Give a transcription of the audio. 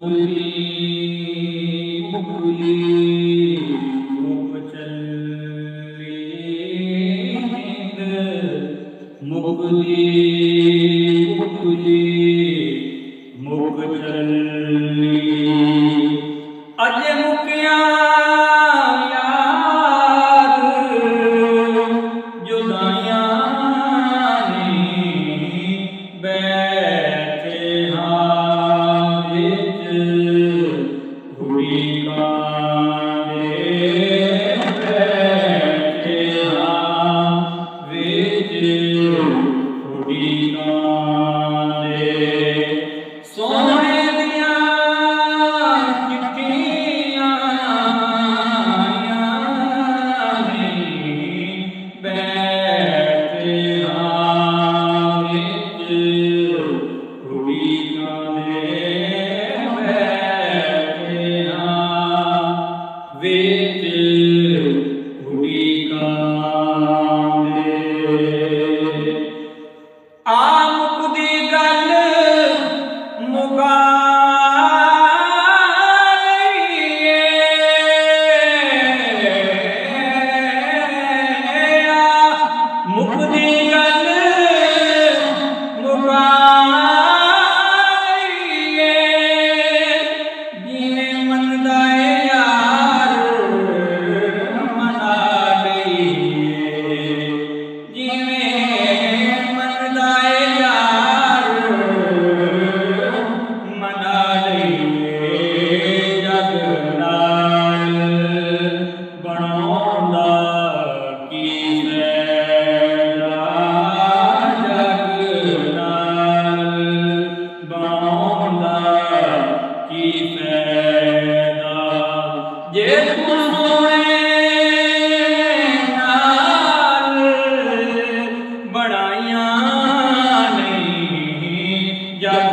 मुकुली मुक चली मुकुली मुक चली अज मुकिया यार जुदाइयां बैठे हाँ विच सोने दिया चिट्ठियां बैठे हाँ विच मुकदी गल मुका मुकदी गल मुका जिवें मनदा यार मना लईए जिवें मनदा यार मना लईए जग नाल बनाउंदा की फैदा जग नाल बनाउंदा की फैदा जे तू सोने नाल बनाइयां नहीं जग